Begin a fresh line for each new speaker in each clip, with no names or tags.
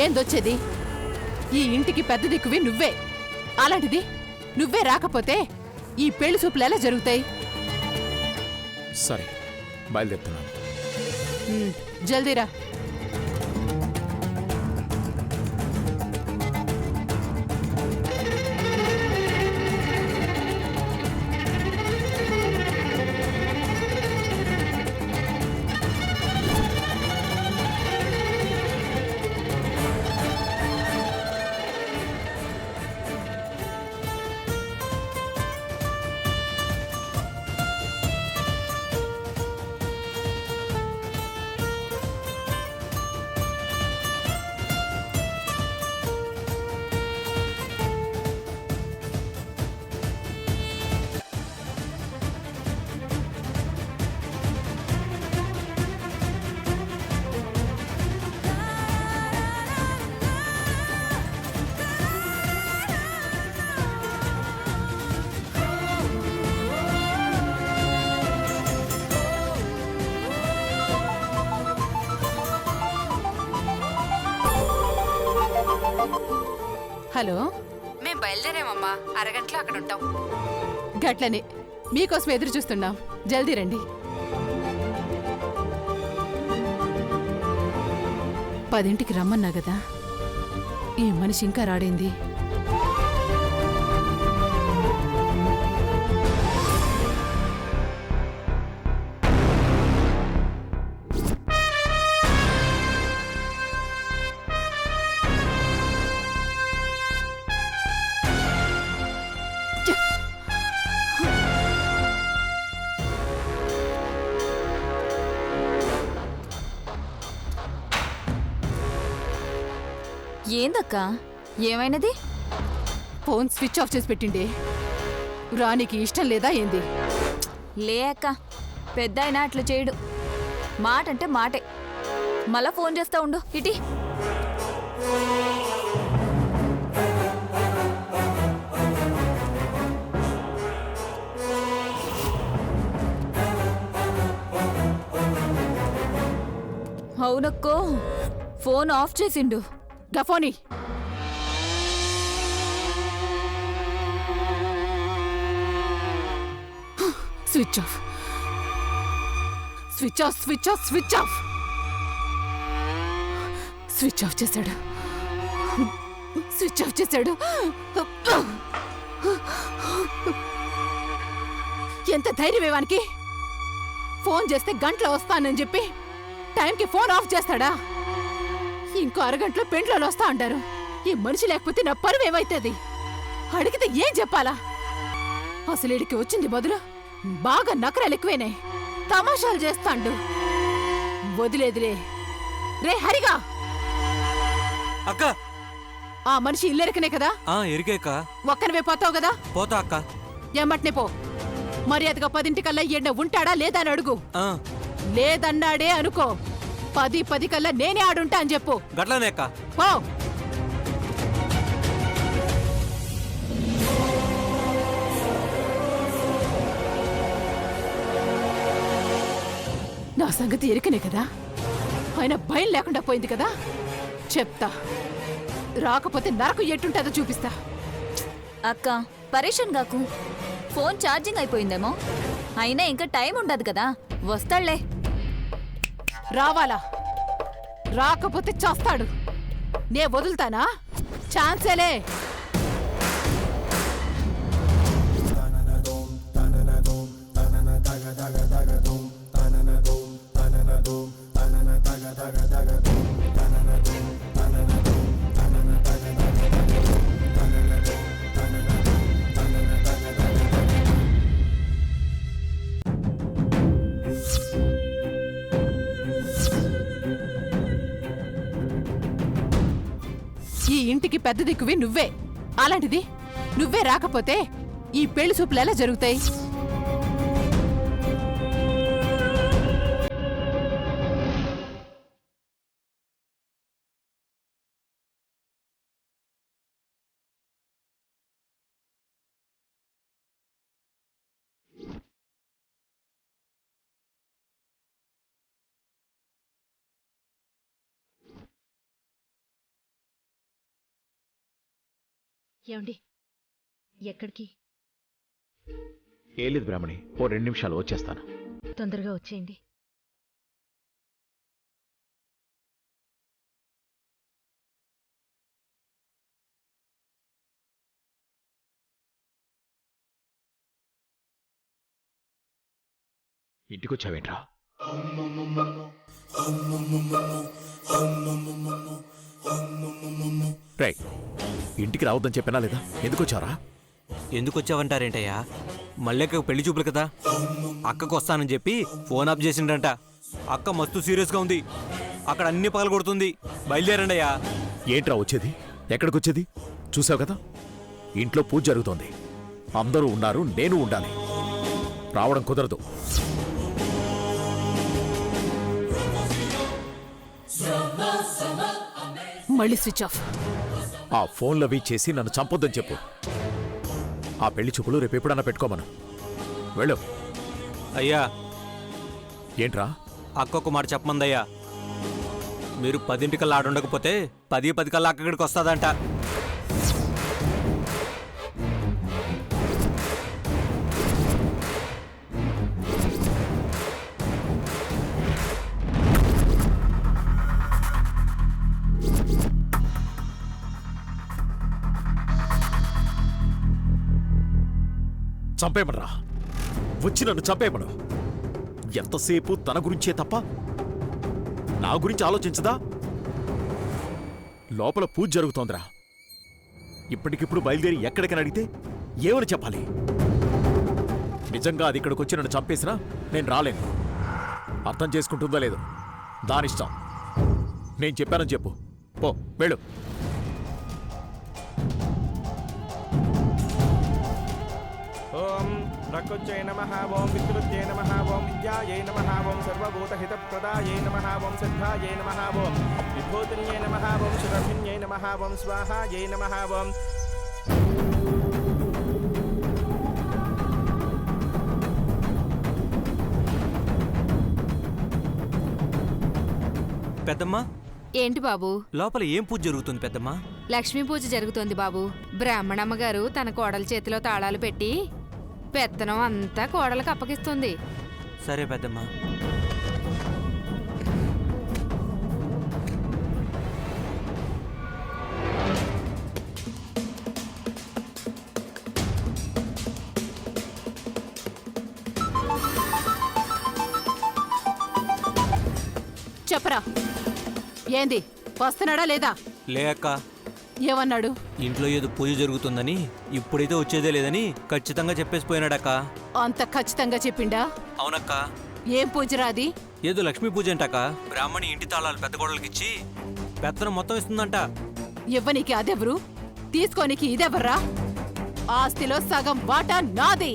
ఏందొచ్చేది? ఈ ఇంటికి పెద్ద దిక్కువి నువ్వే. అలాంటిది నువ్వే రాకపోతే ఈ పెళ్లి చూపులు ఎలా జరుగుతాయి?
సరే, బయలుదేరుతున్నాను.
జల్దీరా. హలో,
మేం బయలుదేరామమ్మా. అరగంటలో అక్కడ ఉంటాం.
గట్లనే మీకోసం ఎదురు చూస్తున్నాం. జల్దీ రండి. 10ంటికి రమ్మన్నా కదా, ఈ మనిషి ఇంకా రాడేంది?
ఏందక్కా, ఏమైనది?
ఫోన్ స్విచ్ ఆఫ్ చేసి పెట్టిండే. రానికి ఇష్టం లేదా ఏంది?
లే అక్క, పెద్ద అయినా అట్లా చేయడు. మాట అంటే మాటే. మళ్ళా ఫోన్ చేస్తా ఉండు. ఇటీ అవునక్కో, ఫోన్ ఆఫ్ చేసిండు.
గఫోని switch off, switch off, switch off, switch off. Switch off చేశాడు, స్విచ్ ఆఫ్ చేశాడు. ఎంత ధైర్యం ఇవానికి? ఫోన్ చేస్తే గంటలో వస్తానని చెప్పి టైంకి ఫోన్ ఆఫ్ చేస్తాడా? ఇంకో అరగంటలో పెండ్లలో వస్తా అంటారు. ఈ మనిషి లేకపోతే నా పరువు ఏమైతుంది? అడిగితే ఏం చెప్పాలా? అసలు ఇడికి వచ్చింది బదులు బాగా నకరాలు ఎక్కువేనే. తమాషాలు చేస్తాండు. వదిలేదులే. రే హరిగా,
అక్క,
ఆ మనిషి ఇల్లెరకనే కదా?
ఎరికేక
ఒక్కనివే పోతావు కదా?
పోతా అక్క.
ఏమట్నే పో. మర్యాదగా 10ంటికల్లా ఎండ ఉంటాడా లేదా అని అడుగు. లేదన్నాడే అనుకో, 10 కల్లా నేనే ఆడుంటా అని చెప్పు.
గట్లనే అక్క.
పో. నా సంగతి ఎరికనే కదా, ఆయన భయం లేకుండా పోయింది కదా. చెప్తా, రాకపోతే నాకు ఎట్టుంటుందో చూపిస్తా.
అక్క, పరేషాన్ గాకు. Phone charging అయిపోయిందేమో. అయినా ఇంకా టైం ఉండదు కదా, వస్తాళ్లే.
రావాలా? రాకపోతే చస్తాడు. నే వదులుతానా? ఛాన్సేలే. ఈ ఇంటికి పెద్ద దిక్కువి నువ్వే. అలాంటిది నువ్వే రాకపోతే ఈ పెళ్లి చూపులు ఎలా జరుగుతాయి?
ఏమండి ఎక్కడికి?
ఏం లేదు బ్రాహ్మణి, ఓ 2 నిమిషాలు వచ్చేస్తాను.
తొందరగా వచ్చేయండి.
ఇంటికొచ్చావేంట్రా? రే, ఇంటికి రావద్దని చెప్పినా లేదా? ఎందుకు వచ్చారా?
ఎందుకు వచ్చావంటారేంటయ్యా? మల్లెక్కకు పెళ్లి చూపులు కదా, అక్కకు వస్తానని చెప్పి ఫోన్ ఆఫ్ చేసిండ్రంట. అక్క మస్తు సీరియస్గా ఉంది, అక్కడ అన్ని పగలు కొడుతుంది. బయలుదేరండి అయ్యా.
ఏంట్రా వచ్చేది? ఎక్కడికొచ్చేది? చూసావు కదా, ఇంట్లో పూజ జరుగుతోంది. అందరూ ఉన్నారు, నేను ఉండాలి. రావడం కుదరదు.
మళ్ళీ స్విచ్ ఆఫ్.
ఆ ఫోన్లవి చేసి నన్ను చంపొద్దని చెప్పు. ఆ పెళ్లి చూపులు రేపెప్పుడన్నా పెట్టుకోమను. వెళ్ళు.
అయ్యా,
ఏంట్రా?
అక్కొక్క మాట చెప్పమందయ్యా. మీరు 10 ఆడుండకపోతే 10 కల్లా అక్క ఇక్కడికి వస్తుందంట.
చంపేమనరా, వచ్చి నన్ను చంపేమను. ఎంతసేపు తన గురించే తప్ప నా గురించి ఆలోచించదా? లోపల పూజ జరుగుతోందిరా. ఇప్పటికిప్పుడు బయలుదేరి ఎక్కడికని అడిగితే ఏమని చెప్పాలి? నిజంగా అది ఇక్కడికి వచ్చి నన్ను చంపేసినా నేను రాలేను. అర్థం చేసుకుంటుందో లేదో దానిష్టం. నేను చెప్పానని చెప్పు. పో, వెళ్ళు.
ఓం ప్రకృత్యై నమః, ఓం వికృత్యై నమః, ఓం విద్యాయై నమః, ఓం సర్వభూతహితప్రదాయై నమః, ఓం సిద్ధాయై నమః, ఓం విభూతిన్యై నమః, ఓం శురభిన్యై నమః, ఓం స్వాహాయై నమః, ఓం
పెద్దమ్మా,
ఏంటి బాబు?
లోపల ఏం పూజ జరుగుతుంది పెద్దమ్మా?
లక్ష్మీ పూజ జరుగుతోంది బాబు. బ్రాహ్మణమ్మ గారు తన కోడల చేతిలో తాళాలు పెట్టి పెత్తనం అంతా కోడలకు అప్పగిస్తుంది.
సరే పెద్దమ్మా.
చెప్పరా, ఏంది? వస్తున్నాడా లేదా?
లే అక్క,
ఏమన్నాడు?
ఇంట్లో ఏదో పూజ జరుగుతుందని, ఇప్పుడైతే వచ్చేదే లేదని ఖచ్చితంగా చెప్పేసిపోయినాడక్క.
అంత ఖచ్చితంగా చెప్పిండా?
అవునక్క.
ఏం పూజరాది?
ఏదో లక్ష్మీ పూజ అంటాక బ్రాహ్మణి ఇంటి తాళాలు పెద్ద కోడలకిచ్చి పెత్తనం మొత్తం ఇస్తుందంట.
ఇవ్వనీకి అదెవరు? తీసుకోనికి ఇదెవర్రా? ఆస్తిలో సగం వాటా నాది.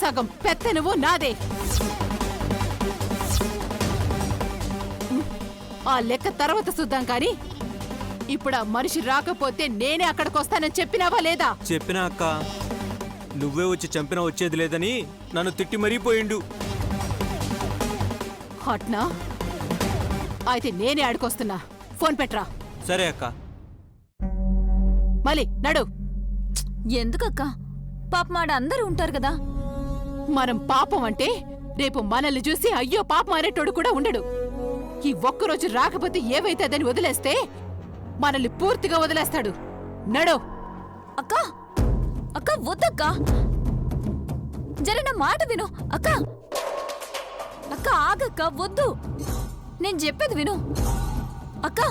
సగం పెత్తనువు నాదే. ఆ లెక్క తర్వాత చూద్దాం కాని ఇప్పుడు ఆ మనిషి రాకపోతే నేనే అక్కడికొస్తానని చెప్పినావా లేదా?
చెప్పినా అక్క, నువ్వే వచ్చి చంపినా వచ్చేది లేదని నన్ను తిట్టి మరీపోయిండు.
హట్నా? అయితే నేనే ఆడుకొస్తున్నా. Phone Petra.
సరే అక్క.
మళ్ళీ నడు.
ఎందుకక్క? పాపమాడ అందరూ ఉంటారు కదా.
మనం పాపం అంటే రేపు మనల్ని చూసి అయ్యో పాపం అనేటోడు కూడా ఉండడు. ఈ ఒక్కరోజు రాకపోతే ఏవైతుందని వదిలేస్తే మనల్ని పూర్తిగా వదిలేస్తాడు. నడు.
అక్క, అక్క వద్దక్క, జరిగిన మాట విను. అక్క, అక్క ఆగక్క, వద్దు, నేను చెప్పేది విను అక్క.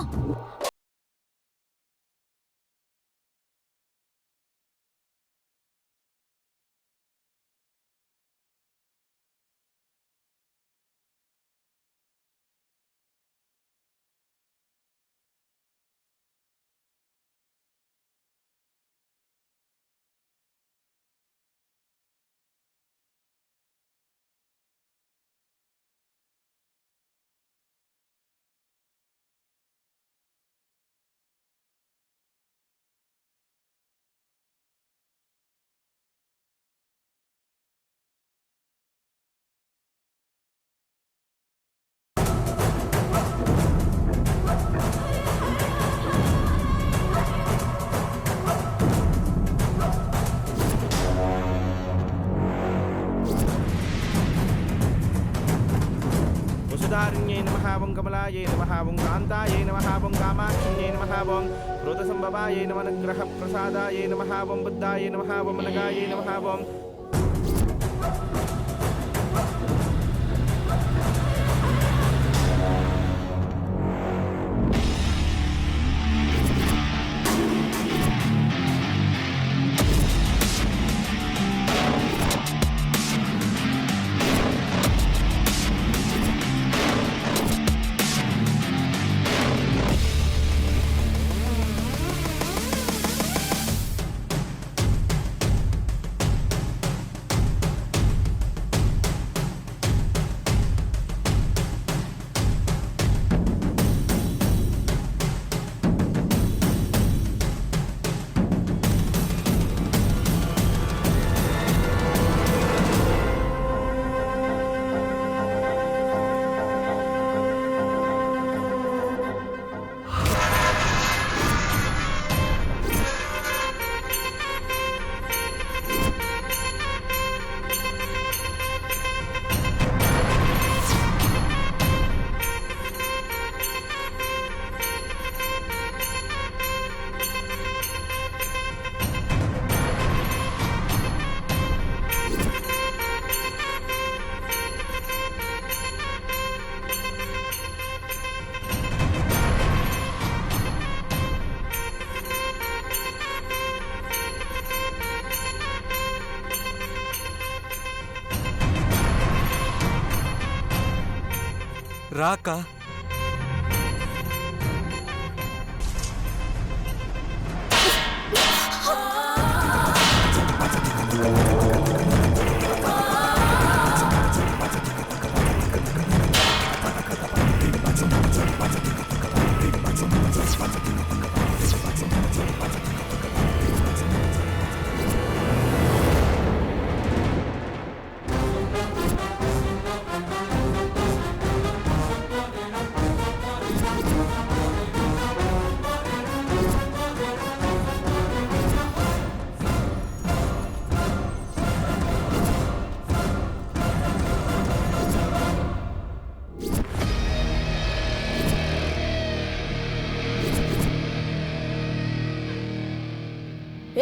ఓం కాంతాయై నమః ఓం కామాక్షిణ్యై నమః ఓం క్రోధసంభవాయై నమః అనుగ్రహ ప్రసాదాయై నమః ఓం బుద్ధాయై నమః ఓం నగాయై నమః ఓం
రాక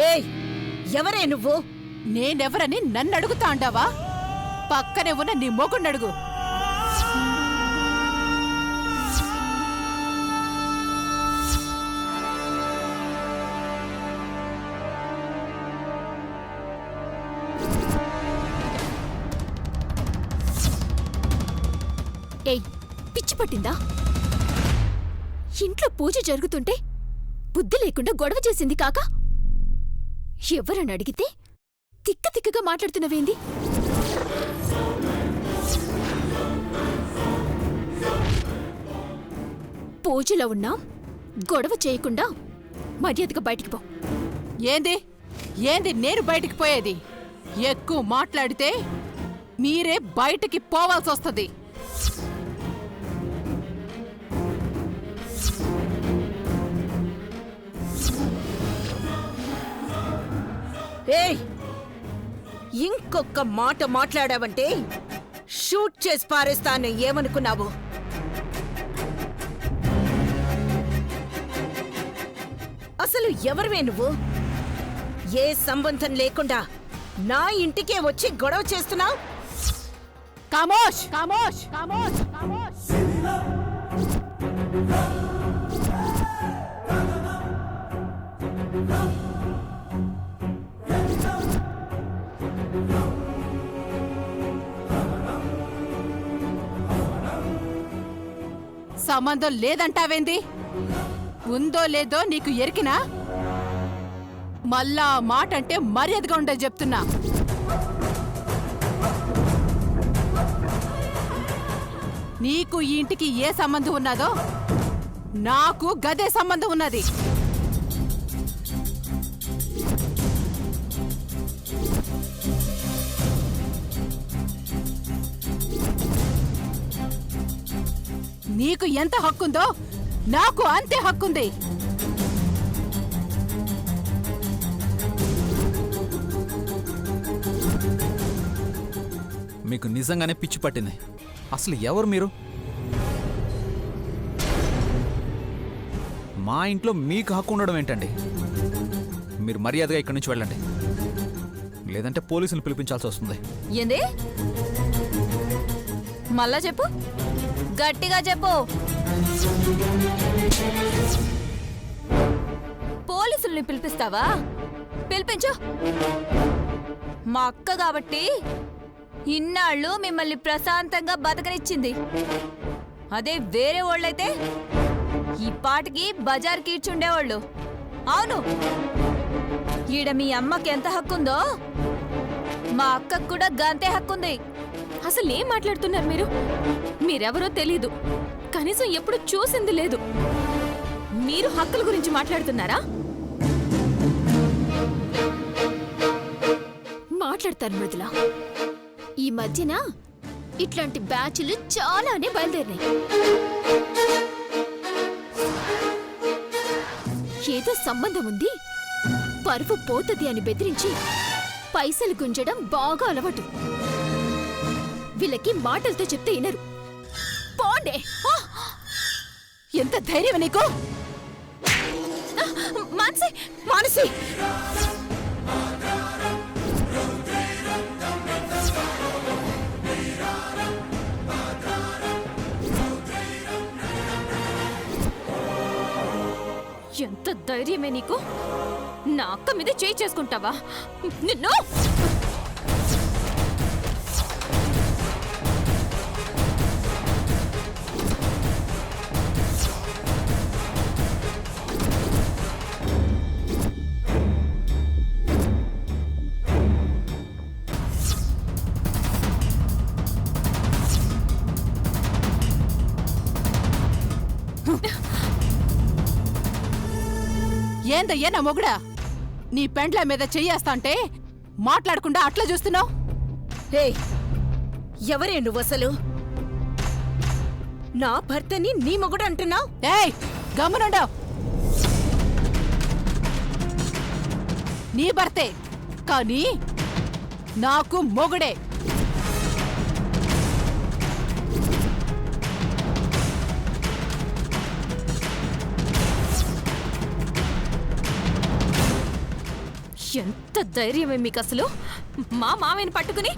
ఏయ్, ఎవరే నువ్వు? నేనెవరని నన్ను అడుగుతా అంటావా? పక్కనే ఉన్న నీ మొగుణ్ణి అడుగు.
ఏయ్, పిచ్చి పట్టిందా? ఇంట్లో పూజ జరుగుతుంటే బుద్ధి లేకుండా గొడవ చేసింది కాక ఎవరని అడిగితే తిక్క తిక్కగా మాట్లాడుతున్నవేంది? పూజలో ఉన్నా గొడవ చేయకుండా మర్యాదగా బయటికి పో.
ఏంది ఏంది నేను బయటికి పోయేది? ఎక్కువ మాట్లాడితే మీరే బయటికి పోవాల్సి వస్తుంది.
ఏయ్, ఇంకొక్క మాట మాట్లాడావంటే షూట్ చేసి పారేస్తాను. ఏమనుకున్నావు? అసలు ఎవరివే నువ్వు? ఏ సంబంధం లేకుండా నా ఇంటికే వచ్చి గొడవ చేస్తున్నావు?
కామోష్ కామోష్ కామోష్ కామోష్. సంబంధం లేదంటావేంది? ఉందో లేదో నీకు ఎరికినా? మళ్ళా ఆ మాట అంటే మర్యాదగా ఉండదు చెప్తున్నా. నీకు ఈ ఇంటికి ఏ సంబంధం ఉన్నదో నాకు గదే సంబంధం ఉన్నది. నీకు ఎంత హక్కుందో నాకు అంతే హక్కుంది.
మీకు నిజంగానే పిచ్చి పట్టింది. అసలు ఎవరు మీరు? మా ఇంట్లో మీకు హక్కు ఉండడం ఏంటండి? మీరు మర్యాదగా ఇక్కడి నుంచి వెళ్ళండి, లేదంటే పోలీసులు పిలిపించాల్సి వస్తుంది.
ఏంది? మళ్ళా చెప్పు, గట్టిగా చెప్పు. పోలీసుల్ని పిలిపిస్తావా? పిలిపించు. మా అక్క కాబట్టి ఇన్నాళ్ళు మిమ్మల్ని ప్రశాంతంగా బతకనిచ్చింది. అదే వేరే వాళ్ళైతే ఈ పాటికి బజార్ కీడ్చుండేవాళ్ళు. అవును, ఈడ మీ అమ్మకి ఎంత హక్కుందో మా అక్కకు కూడా గంతే హక్కుంది.
అసలు ఏం మాట్లాడుతున్నారు మీరు? మీరెవరో తెలీదు, కనీసం ఎప్పుడు చూసింది లేదు. మీరు హక్కుల గురించి మాట్లాడుతున్నారా? మాట్లాడతారు మృదుల. ఈ మధ్యన ఇట్లాంటి బ్యాచ్లు చాలానే బయలుదేరినాయి. ఏదో సంబంధం ఉంది, పరువు పోతది అని బెదిరించి పైసలు గుంజడం బాగా అలవాటు. వీళ్ళకి మాటలతో చెప్తే వినరు. పోండే.
ఎంత ధైర్యం నీకు?
మానసి,
మానసి,
ఎంత ధైర్యమే నీకు? నా అక్క మీద చేయి చేసుకుంటావా? నిన్ను
ఏందయ్యా నా మొగుడా? నీ పెండ్ల మీద చెయ్యేస్తా అంటే మాట్లాడకుండా అట్లా చూస్తున్నావు?
హే, ఎవరే నువ్వసలు? నా భర్తని నీ మొగుడు అంటున్నావు?
ఏయ్, గమనుండవు. నీ భర్తే కానీ నాకు మొగుడే.
ఎంత ధైర్యమే మీకు అసలు? మా మామయ్యని పట్టుకుని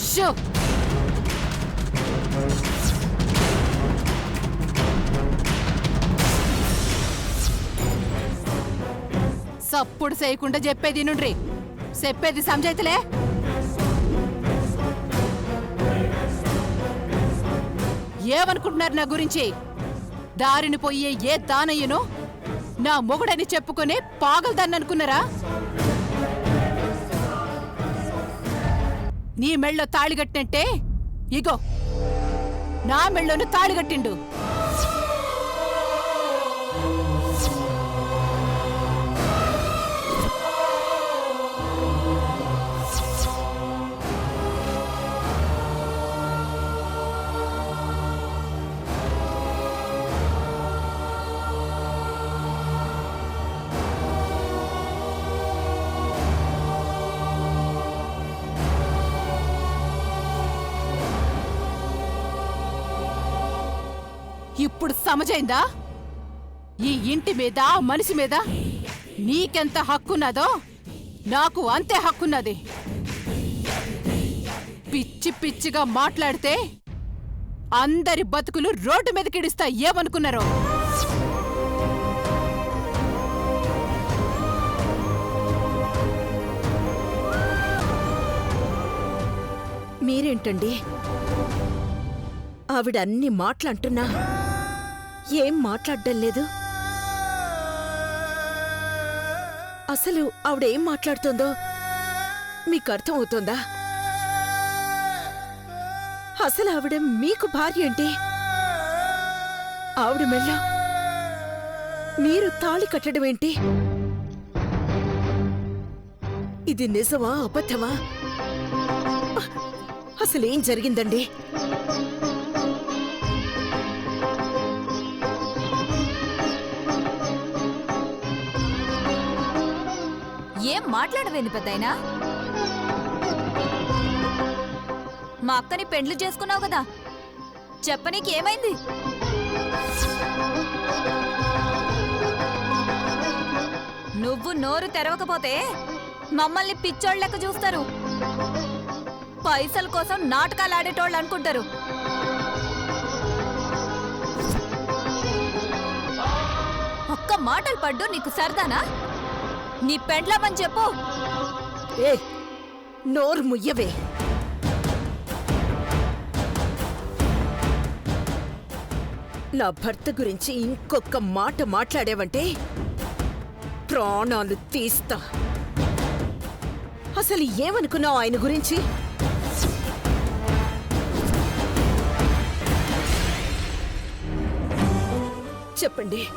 షో! సప్పుడు చేయకుండా చెప్పేది నుండ్రి. చెప్పేది సంజైతలే. ఏమనుకుంటున్నారు నా గురించి? దారిని పోయే ఏ దానయ్యను నా మొగుడని చెప్పుకునే పాగలదాన్ని అనుకున్నారా? నీ మెళ్ళో తాళిగట్టినట్టే ఇగో నా మెళ్ళోను తాళిగట్టిండు. ఇప్పుడు సమజైందా? ఈ ఇంటి మీద, మనిషి మీద నీకెంత హక్కున్నదో నాకు అంతే హక్కున్నది. పిచ్చి పిచ్చిగా మాట్లాడితే అందరి బతుకులు రోడ్డు మీద కిడిస్తా. ఏమనుకున్నారో?
మీరేంటండి ఆవిడ అన్ని మాటలంటున్నా ఏం మాట్లాడడం లేదు? అసలు ఆవిడేం మాట్లాడుతుందో మీకు అర్థం అవుతుందా? అసలు ఆవిడ మీకు భార్య ఏంటి? ఆవిడ మెళ్ళ మీరు తాళి కట్టడం ఏంటి? ఇది నిజమా అబద్ధమా? అసలేం జరిగిందండి?
ఏం మాట్లాడవేంది పెద్దాయనా? మా అక్కని పెండ్లు చేసుకున్నావు కదా, చెప్పనీకి ఏమైంది? నువ్వు నోరు తెరవకపోతే మమ్మల్ని పిచ్చోళ్ళెక్క చూస్తారు. పైసల కోసం నాటకాలు ఆడేటోళ్ళు అనుకుంటారు. ఒక్క మాటలు పడ్డు నీకు సరదానా? నీ పెండ్లామని చెప్పు.
ఏ నోరు ముయ్యవే. నా భర్త గురించి ఇంకొక మాట మాట్లాడేవంటే ప్రాణాలు తీస్తా. అసలు ఏమనుకున్నావు ఆయన గురించి? చెప్పండి.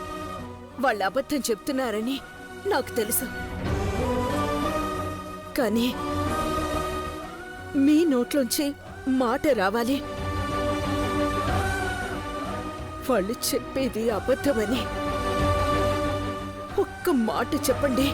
వాళ్ళు అబద్ధం చెప్తున్నారని నాకు తెలుసు. కానీ మీ నోట్లోంచి మాట రావాలి. వాళ్ళు చెప్పేది అబద్ధమని ఒక్క మాట చెప్పండి.